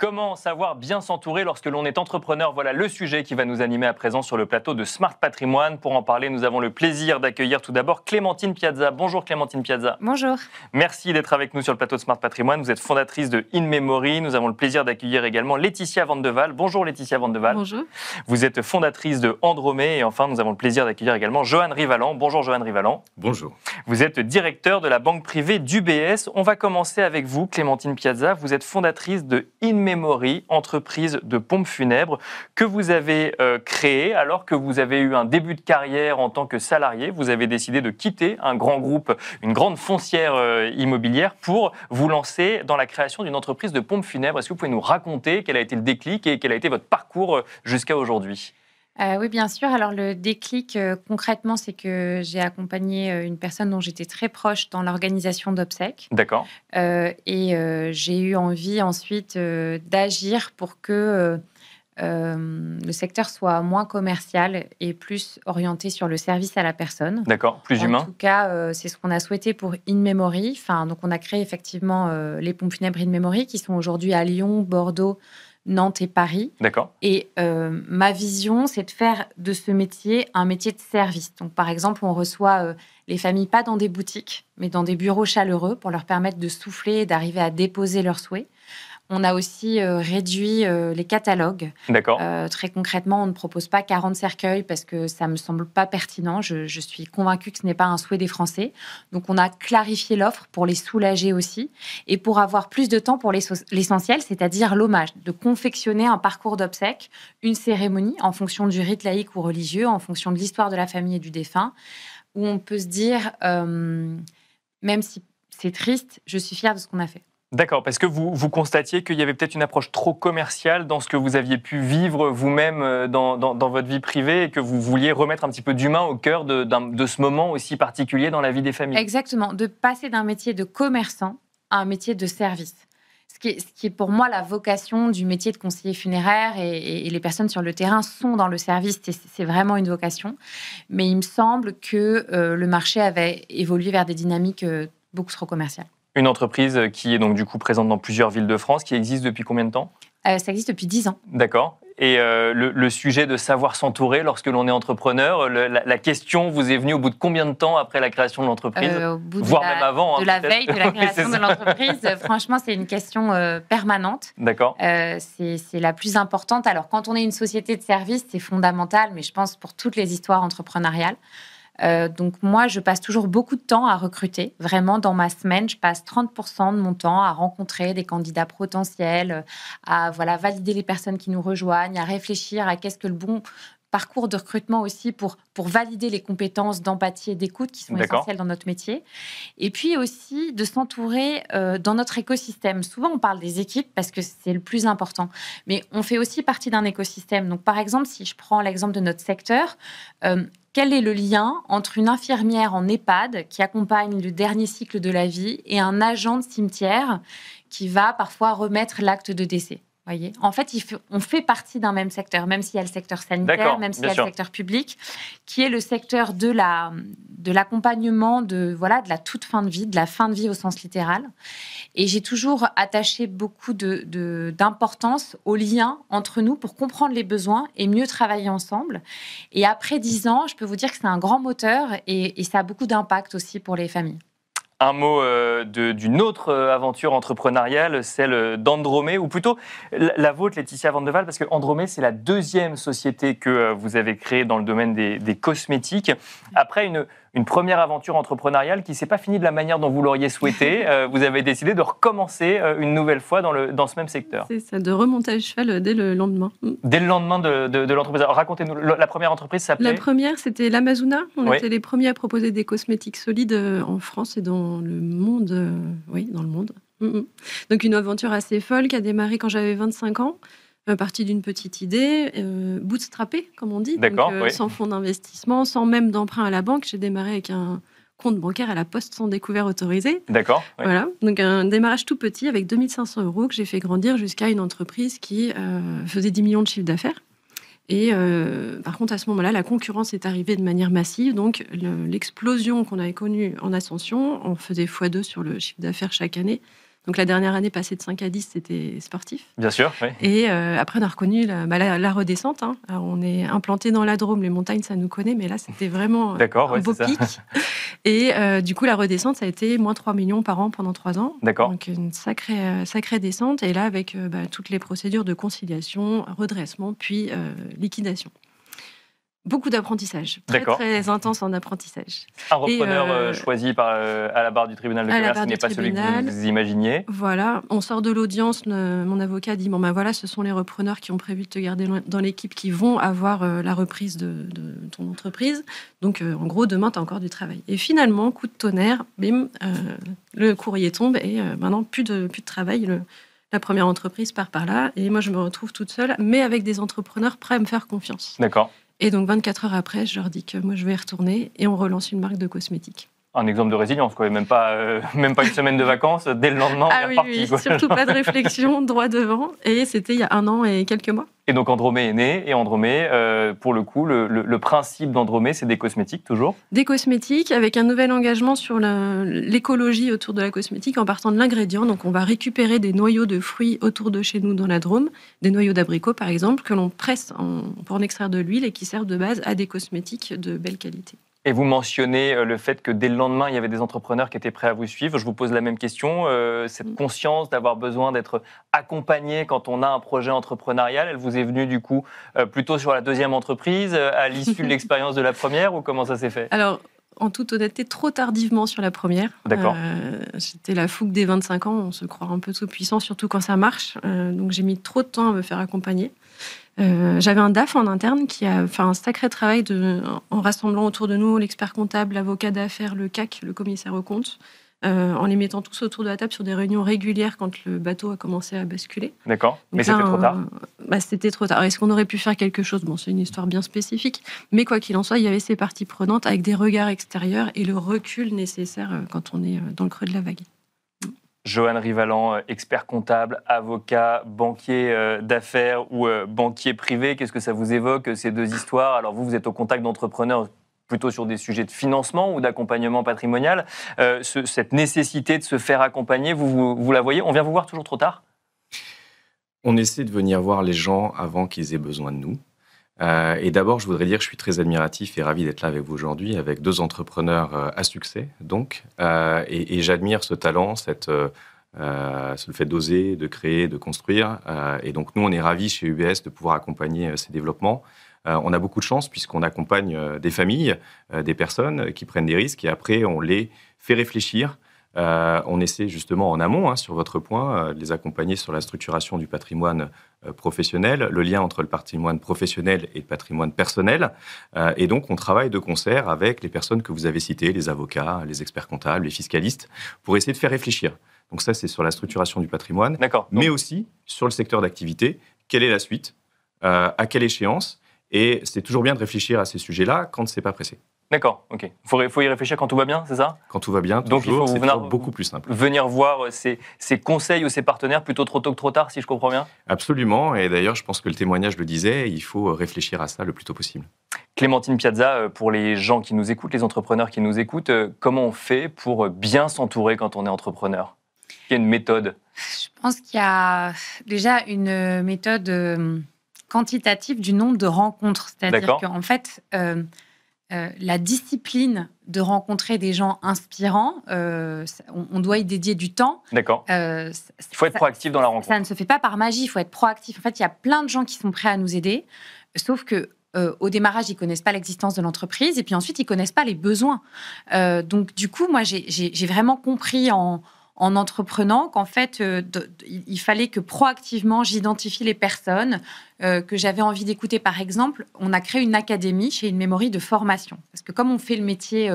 Comment savoir bien s'entourer lorsque l'on est entrepreneur? Voilà le sujet qui va nous animer à présent sur le plateau de Smart Patrimoine. Pour en parler, nous avons le plaisir d'accueillir tout d'abord Clémentine Piazza. Bonjour Clémentine Piazza. Bonjour. Merci d'être avec nous sur le plateau de Smart Patrimoine. Vous êtes fondatrice de In Memory. Nous avons le plaisir d'accueillir également Laetitia Vandeval. Bonjour Laetitia Vandeval. Bonjour. Vous êtes fondatrice de Andromé. Et enfin, nous avons le plaisir d'accueillir également Johan Rivalan. Bonjour Johan Rivalan. Bonjour. Vous êtes directeur de la banque privée d'UBS. On va commencer avec vous, Clémentine Piazza. Vous êtes fondatrice de In Memory, entreprise de pompes funèbres que vous avez créée alors que vous avez eu un début de carrière en tant que salarié. Vous avez décidé de quitter un grand groupe, une grande foncière immobilière pour vous lancer dans la création d'une entreprise de pompes funèbres. Est-ce que vous pouvez nous raconter quel a été le déclic et quel a été votre parcours jusqu'à aujourd'hui ? Oui, bien sûr. Alors, le déclic, concrètement, c'est que j'ai accompagné une personne dont j'étais très proche dans l'organisation d'obsèques. D'accord. J'ai eu envie ensuite d'agir pour que le secteur soit moins commercial et plus orienté sur le service à la personne. D'accord, plus humain. En tout cas, c'est ce qu'on a souhaité pour In Memory. Donc, on a créé effectivement les pompes funèbres In Memory qui sont aujourd'hui à Lyon, Bordeaux, Nantes et Paris. D'accord. Et ma vision, c'est de faire de ce métier un métier de service. Donc, par exemple, on reçoit les familles pas dans des boutiques, mais dans des bureaux chaleureux pour leur permettre de souffler et d'arriver à déposer leurs souhaits. On a aussi réduit les catalogues. D'accord. Très concrètement, on ne propose pas 40 cercueils parce que ça ne me semble pas pertinent. Je suis convaincue que ce n'est pas un souhait des Français. Donc, on a clarifié l'offre pour les soulager aussi et pour avoir plus de temps pour l'essentiel, c'est-à-dire l'hommage, de confectionner un parcours d'obsèques, une cérémonie en fonction du rite laïque ou religieux, en fonction de l'histoire de la famille et du défunt, où on peut se dire, même si c'est triste, je suis fière de ce qu'on a fait. D'accord, parce que vous constatiez qu'il y avait peut-être une approche trop commerciale dans ce que vous aviez pu vivre vous-même dans votre vie privée et que vous vouliez remettre un petit peu d'humain au cœur de ce moment aussi particulier dans la vie des familles. Exactement, de passer d'un métier de commerçant à un métier de service. Ce qui est pour moi la vocation du métier de conseiller funéraire et les personnes sur le terrain sont dans le service, c'est vraiment une vocation. Mais il me semble que le marché avait évolué vers des dynamiques beaucoup trop commerciales. Une entreprise qui est donc du coup présente dans plusieurs villes de France, qui existe depuis combien de temps ? Ça existe depuis 10 ans. D'accord. Et le sujet de savoir s'entourer lorsque l'on est entrepreneur, la question vous est venue au bout de combien de temps après la création de l'entreprise ? Voire même avant. De la veille de la création de l'entreprise. Franchement, c'est une question permanente. D'accord. C'est la plus importante. Alors, quand on est une société de service, c'est fondamental, mais je pense pour toutes les histoires entrepreneuriales. Donc moi, je passe toujours beaucoup de temps à recruter. Vraiment, dans ma semaine, je passe 30% de mon temps à rencontrer des candidats potentiels, à valider les personnes qui nous rejoignent, à réfléchir à qu'est-ce que le bon parcours de recrutement aussi pour valider les compétences d'empathie et d'écoute qui sont essentielles dans notre métier. Et puis aussi de s'entourer dans notre écosystème. Souvent, on parle des équipes parce que c'est le plus important. Mais on fait aussi partie d'un écosystème. Donc, par exemple, si je prends l'exemple de notre secteur, quel est le lien entre une infirmière en EHPAD qui accompagne le dernier cycle de la vie et un agent de cimetière qui va parfois remettre l'acte de décès ? Voyez, en fait, on fait partie d'un même secteur, même s'il y a le secteur sanitaire, même s'il y a le secteur public, qui est le secteur de l'accompagnement de la toute fin de vie, de la fin de vie au sens littéral. Et j'ai toujours attaché beaucoup d'importance au lien entre nous pour comprendre les besoins et mieux travailler ensemble. Et après 10 ans, je peux vous dire que c'est un grand moteur et ça a beaucoup d'impact aussi pour les familles. Un mot d'une autre aventure entrepreneuriale, celle d'Andromé, ou plutôt la vôtre, Laetitia Vandeval, parce que Andromé, c'est la deuxième société que vous avez créée dans le domaine des cosmétiques. Après une première aventure entrepreneuriale qui ne s'est pas finie de la manière dont vous l'auriez souhaité, vous avez décidé de recommencer une nouvelle fois dans ce même secteur. C'est ça, de remonter à cheval dès le lendemain. Dès le lendemain de l'entreprise. Alors, racontez-nous, la première entreprise s'appelait ? La première, c'était l'Amazona. On était les premiers à proposer des cosmétiques solides en France et dans le monde. Dans le monde. Donc, une aventure assez folle qui a démarré quand j'avais 25 ans. Partie d'une petite idée, bootstrappée, comme on dit. D'accord, donc, sans fonds d'investissement, sans même d'emprunt à la banque. J'ai démarré avec un compte bancaire à la Poste sans découvert autorisé. D'accord. Oui. Voilà, donc un démarrage tout petit avec 2500 € que j'ai fait grandir jusqu'à une entreprise qui faisait 10 millions de chiffre d'affaires. Et par contre, à ce moment-là, la concurrence est arrivée de manière massive. Donc, l'explosion qu'on avait connue en ascension, on faisait x2 sur le chiffre d'affaires chaque année. Donc la dernière année passée de 5 à 10, c'était sportif. Bien sûr, oui. Et après, on a reconnu la redescente. Hein. Alors, on est implanté dans la Drôme, les montagnes, ça nous connaît, mais là, c'était vraiment un beau pic. Et du coup, la redescente, ça a été moins 3 millions par an pendant 3 ans. D'accord. Donc une sacrée descente. Et là, avec toutes les procédures de conciliation, redressement, puis liquidation. Beaucoup d'apprentissage, très intense en apprentissage. Un repreneur choisi à la barre du tribunal de commerce, ce n'est pas celui que vous imaginiez. Voilà, on sort de l'audience, mon avocat dit, voilà, ce sont les repreneurs qui ont prévu de te garder dans l'équipe qui vont avoir la reprise de ton entreprise. Donc, en gros, demain, tu as encore du travail. Et finalement, coup de tonnerre, bim, le courrier tombe et maintenant, plus de travail. La première entreprise part par là et moi, je me retrouve toute seule, mais avec des entrepreneurs prêts à me faire confiance. D'accord. Et donc, 24 heures après, je leur dis que moi, je vais y retourner et on relance une marque de cosmétiques. Un exemple de résilience, quoi. Même pas une semaine de vacances, dès le lendemain, on est reparti. Oui, surtout pas de réflexion, droit devant. Et c'était il y a 1 an et quelques mois. Et donc Andromé est né, et Andromé, pour le coup, le principe d'Andromé, c'est des cosmétiques, toujours ? Des cosmétiques, avec un nouvel engagement sur l'écologie autour de la cosmétique, en partant de l'ingrédient. Donc on va récupérer des noyaux de fruits autour de chez nous dans la Drôme, des noyaux d'abricot par exemple, que l'on presse pour en extraire de l'huile et qui servent de base à des cosmétiques de belle qualité. Et vous mentionnez le fait que dès le lendemain, il y avait des entrepreneurs qui étaient prêts à vous suivre. Je vous pose la même question. Cette conscience d'avoir besoin d'être accompagné quand on a un projet entrepreneurial, elle vous est venue du coup plutôt sur la deuxième entreprise, à l'issue de l'expérience de la première, ou comment ça s'est fait ? Alors, en toute honnêteté, trop tardivement sur la première. D'accord. C'était la fougue des 25 ans. On se croit un peu tout puissant, surtout quand ça marche. Donc, j'ai mis trop de temps à me faire accompagner. J'avais un DAF en interne qui a fait un sacré travail en rassemblant autour de nous l'expert comptable, l'avocat d'affaires, le CAC, le commissaire aux comptes, en les mettant tous autour de la table sur des réunions régulières quand le bateau a commencé à basculer. D'accord, mais c'était trop tard. C'était trop tard. Est-ce qu'on aurait pu faire quelque chose ? C'est une histoire bien spécifique, mais quoi qu'il en soit, il y avait ces parties prenantes avec des regards extérieurs et le recul nécessaire quand on est dans le creux de la vague. Johan Rivalan, expert comptable, avocat, banquier d'affaires ou banquier privé, qu'est-ce que ça vous évoque, ces deux histoires ? Alors vous êtes au contact d'entrepreneurs plutôt sur des sujets de financement ou d'accompagnement patrimonial. Cette nécessité de se faire accompagner, vous la voyez ? On vient vous voir toujours trop tard ? On essaie de venir voir les gens avant qu'ils aient besoin de nous. Et d'abord, je voudrais dire que je suis très admiratif et ravi d'être là avec vous aujourd'hui, avec 2 entrepreneurs à succès, donc. Et j'admire ce talent, le fait d'oser, de créer, de construire. Et donc, nous, on est ravis chez UBS de pouvoir accompagner ces développements. On a beaucoup de chance puisqu'on accompagne des familles, des personnes qui prennent des risques et après, on les fait réfléchir. On essaie justement en amont, sur votre point, de les accompagner sur la structuration du patrimoine professionnel, le lien entre le patrimoine professionnel et le patrimoine personnel. Et donc, on travaille de concert avec les personnes que vous avez citées, les avocats, les experts comptables, les fiscalistes, pour essayer de faire réfléchir. Donc ça, c'est sur la structuration du patrimoine, mais aussi sur le secteur d'activité. Quelle est la suite ? À quelle échéance ? Et c'est toujours bien de réfléchir à ces sujets-là quand ce n'est pas pressé. D'accord, ok. Il faut y réfléchir quand tout va bien, c'est ça ? Quand tout va bien, toujours, c'est beaucoup plus simple. Venir voir ces conseils ou ces partenaires plutôt trop tôt que trop tard, si je comprends bien ? Absolument, et d'ailleurs, je pense que le témoignage le disait, il faut réfléchir à ça le plus tôt possible. Clémentine Piazza, pour les gens qui nous écoutent, les entrepreneurs qui nous écoutent, comment on fait pour bien s'entourer quand on est entrepreneur ? Il y a une méthode ? Je pense qu'il y a déjà une méthode quantitative du nombre de rencontres. C'est-à-dire qu'en fait, la discipline de rencontrer des gens inspirants, on doit y dédier du temps. D'accord. Il faut être proactif dans la rencontre. Ça ne se fait pas par magie, il faut être proactif. En fait, il y a plein de gens qui sont prêts à nous aider, sauf que au démarrage, ils ne connaissent pas l'existence de l'entreprise et puis ensuite, ils ne connaissent pas les besoins. Donc, du coup, moi, j'ai vraiment compris en entreprenant qu'en fait, il fallait que proactivement, j'identifie les personnes que j'avais envie d'écouter. Par exemple, on a créé une académie chez InMemory de formation. Parce que comme on fait le métier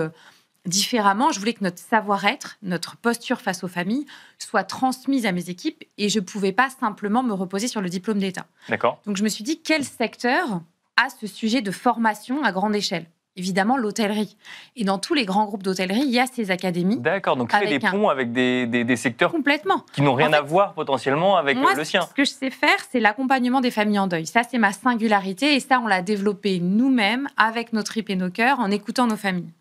différemment, je voulais que notre savoir-être, notre posture face aux familles soit transmise à mes équipes et je ne pouvais pas simplement me reposer sur le diplôme d'État. D'accord. Donc, je me suis dit, quel secteur a ce sujet de formation à grande échelle ? Évidemment, l'hôtellerie. Et dans tous les grands groupes d'hôtellerie, il y a ces académies. D'accord, donc créer des ponts avec des secteurs complètement qui n'ont rien à voir potentiellement avec le sien. Ce que je sais faire, c'est l'accompagnement des familles en deuil. Ça, c'est ma singularité et ça, on l'a développé nous-mêmes avec nos tripes et nos cœurs en écoutant nos familles.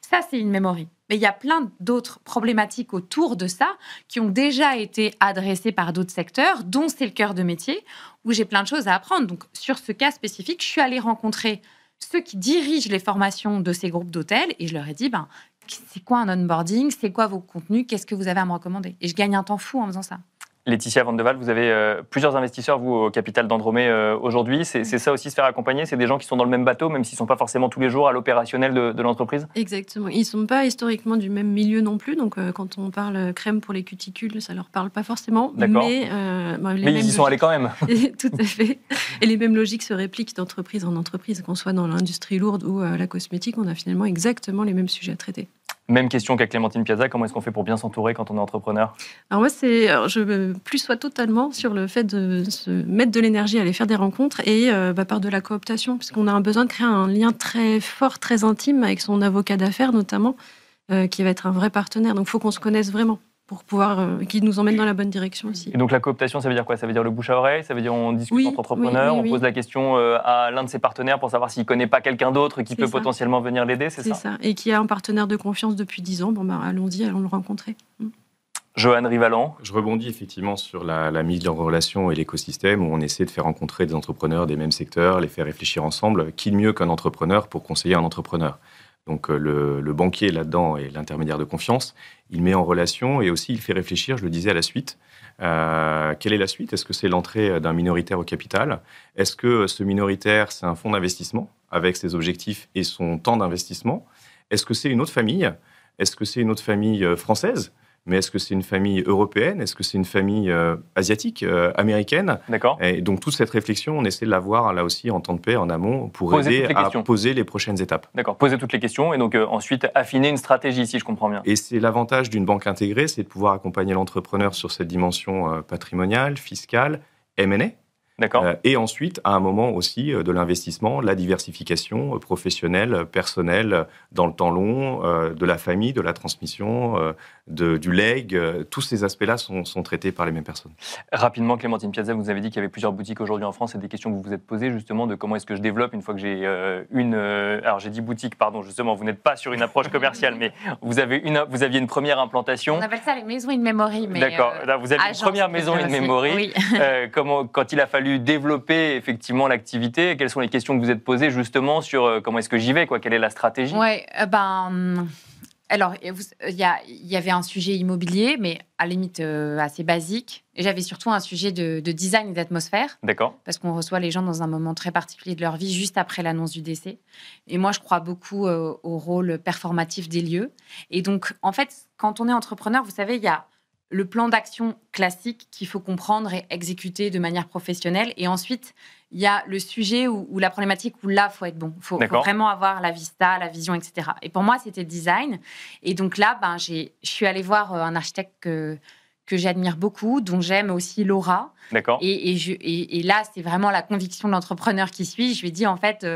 Ça, c'est In-Memory. Mais il y a plein d'autres problématiques autour de ça qui ont déjà été adressées par d'autres secteurs, dont c'est le cœur de métier, où j'ai plein de choses à apprendre. Donc, sur ce cas spécifique, je suis allée rencontrer ceux qui dirigent les formations de ces groupes d'hôtels et je leur ai dit, c'est quoi un onboarding? C'est quoi vos contenus? Qu'est-ce que vous avez à me recommander? Et je gagne un temps fou en faisant ça. Laetitia Van de Waal, vous avez plusieurs investisseurs, vous, au capital d'Andromé aujourd'hui. C'est ça aussi, se faire accompagner? C'est des gens qui sont dans le même bateau, même s'ils ne sont pas forcément tous les jours à l'opérationnel de l'entreprise? Exactement. Ils ne sont pas historiquement du même milieu non plus. Donc, quand on parle crème pour les cuticules, ça ne leur parle pas forcément. D'accord. Mais ils y sont allés quand même. Tout à fait. Et les mêmes logiques se répliquent d'entreprise en entreprise. Qu'on soit dans l'industrie lourde ou la cosmétique, on a finalement exactement les mêmes sujets à traiter. Même question qu'à Clémentine Piazza, comment est-ce qu'on fait pour bien s'entourer quand on est entrepreneur? Alors moi, je plus sois totalement sur le fait de se mettre de l'énergie à aller faire des rencontres et par de la cooptation, puisqu'on a un besoin de créer un lien très fort, très intime avec son avocat d'affaires notamment, qui va être un vrai partenaire. Donc il faut qu'on se connaisse vraiment pour pouvoir qu'il nous emmène dans la bonne direction aussi. Et donc la cooptation, ça veut dire quoi? Ça veut dire le bouche à oreille? Ça veut dire on discute entre entrepreneurs, on pose la question à l'un de ses partenaires pour savoir s'il ne connaît pas quelqu'un d'autre qui peut potentiellement venir l'aider, c'est ça? C'est ça. Et qui a un partenaire de confiance depuis 10 ans, allons-y, allons le rencontrer. Johan Rivalan. Je rebondis effectivement sur la mise en relation et l'écosystème où on essaie de faire rencontrer des entrepreneurs des mêmes secteurs, les faire réfléchir ensemble. Qui de mieux qu'un entrepreneur pour conseiller un entrepreneur? Donc le banquier là-dedans est l'intermédiaire de confiance. Il met en relation et aussi il fait réfléchir, je le disais, à la suite. Quelle est la suite? Est-ce que c'est l'entrée d'un minoritaire au capital? Est-ce que ce minoritaire, c'est un fonds d'investissement avec ses objectifs et son temps d'investissement? Est-ce que c'est une autre famille? Est-ce que c'est une autre famille française? Mais est-ce que c'est une famille européenne? Est-ce que c'est une famille asiatique, américaine? D'accord. Et donc, toute cette réflexion, on essaie de l'avoir là aussi en temps de paix, en amont, pour aider à poser les prochaines étapes. D'accord, poser toutes les questions et donc ensuite affiner une stratégie, si je comprends bien. Et c'est l'avantage d'une banque intégrée, c'est de pouvoir accompagner l'entrepreneur sur cette dimension patrimoniale, fiscale, M&A. D'accord. Et ensuite, à un moment aussi, de l'investissement, la diversification professionnelle, personnelle, dans le temps long, de la famille, de la transmission, du legs. Tous ces aspects-là sont traités par les mêmes personnes. Rapidement, Clémentine Piazza, vous avez dit qu'il y avait plusieurs boutiques aujourd'hui en France. C'est des questions que vous vous êtes posées justement de comment est-ce que je développe une fois que j'ai alors j'ai dit boutique, pardon, justement, vous n'êtes pas sur une approche commerciale, mais vous aviez une première implantation. On appelle ça les maisons In-Memory. D'accord, là, vous avez une première maison In-Memory. Oui. Quand il a fallu développer effectivement l'activité, quelles sont les questions que vous êtes posées justement sur comment est-ce que j'y vais, quelle est la stratégie? Oui, alors, il y avait un sujet immobilier, mais à la limite assez basique. Et j'avais surtout un sujet de design et d'atmosphère. D'accord. Parce qu'on reçoit les gens dans un moment très particulier de leur vie, juste après l'annonce du décès. Et moi, je crois beaucoup au rôle performatif des lieux. Et donc, en fait, quand on est entrepreneur, vous savez, il y a le plan d'action classique qu'il faut comprendre et exécuter de manière professionnelle. Et ensuite, il y a le sujet ou la problématique où là, il faut être bon. Il faut vraiment avoir la vista, la vision, etc. Et pour moi, c'était le design. Et donc là, je suis allée voir un architecte que j'admire beaucoup, dont j'aime aussi l'aura. D'accord. Et là, c'est vraiment la conviction de l'entrepreneur qui suit. Je lui ai dit, en fait,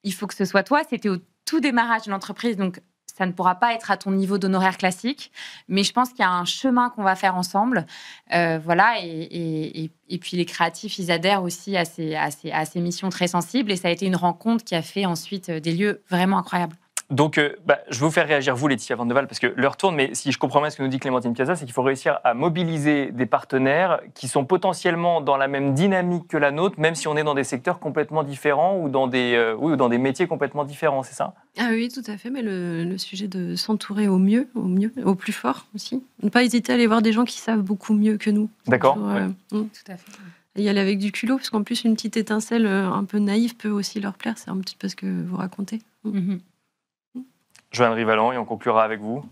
il faut que ce soit toi. C'était au tout démarrage de l'entreprise, donc ça ne pourra pas être à ton niveau d'honoraire classique, mais je pense qu'il y a un chemin qu'on va faire ensemble. Voilà, et puis les créatifs, ils adhèrent aussi à ces missions très sensibles, et ça a été une rencontre qui a fait ensuite des lieux vraiment incroyables. Donc, je vais vous faire réagir, vous, Laetitia Van de Waal, parce que l'heure tourne, mais si je comprends bien ce que nous dit Clémentine Piazza, c'est qu'il faut réussir à mobiliser des partenaires qui sont potentiellement dans la même dynamique que la nôtre, même si on est dans des secteurs complètement différents ou dans des métiers complètement différents, c'est ça? Ah oui, tout à fait, mais le sujet de s'entourer au mieux, au plus fort aussi. Ne pas hésiter à aller voir des gens qui savent beaucoup mieux que nous. D'accord. Tout à fait. Y aller avec du culot, parce qu'en plus, une petite étincelle un peu naïve peut aussi leur plaire. C'est un petit peu ce que vous racontez. Mm-hmm. Johan Rivalan, et on conclura avec vous.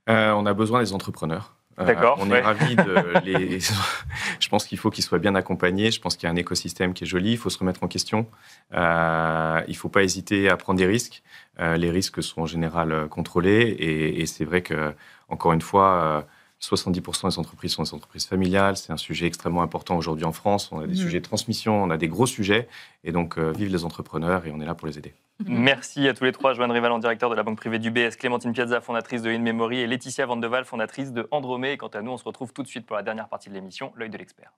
On a besoin des entrepreneurs. D'accord. On est ravis de les. Je pense qu'il faut qu'ils soient bien accompagnés. Je pense qu'il y a un écosystème qui est joli. Il faut se remettre en question. Il ne faut pas hésiter à prendre des risques. Les risques sont en général contrôlés. Et c'est vrai que, encore une fois, 70% des entreprises sont des entreprises familiales. C'est un sujet extrêmement important aujourd'hui en France. On a des sujets de transmission, on a des gros sujets. Et donc, vive les entrepreneurs et on est là pour les aider. Merci à tous les trois. Johan Rivalan, directeur de la banque privée d'UBS, Clémentine Piazza, fondatrice de In-Memory, et Laetitia Van de Waal, fondatrice de Andromé. Et quant à nous, on se retrouve tout de suite pour la dernière partie de l'émission, l'œil de l'expert.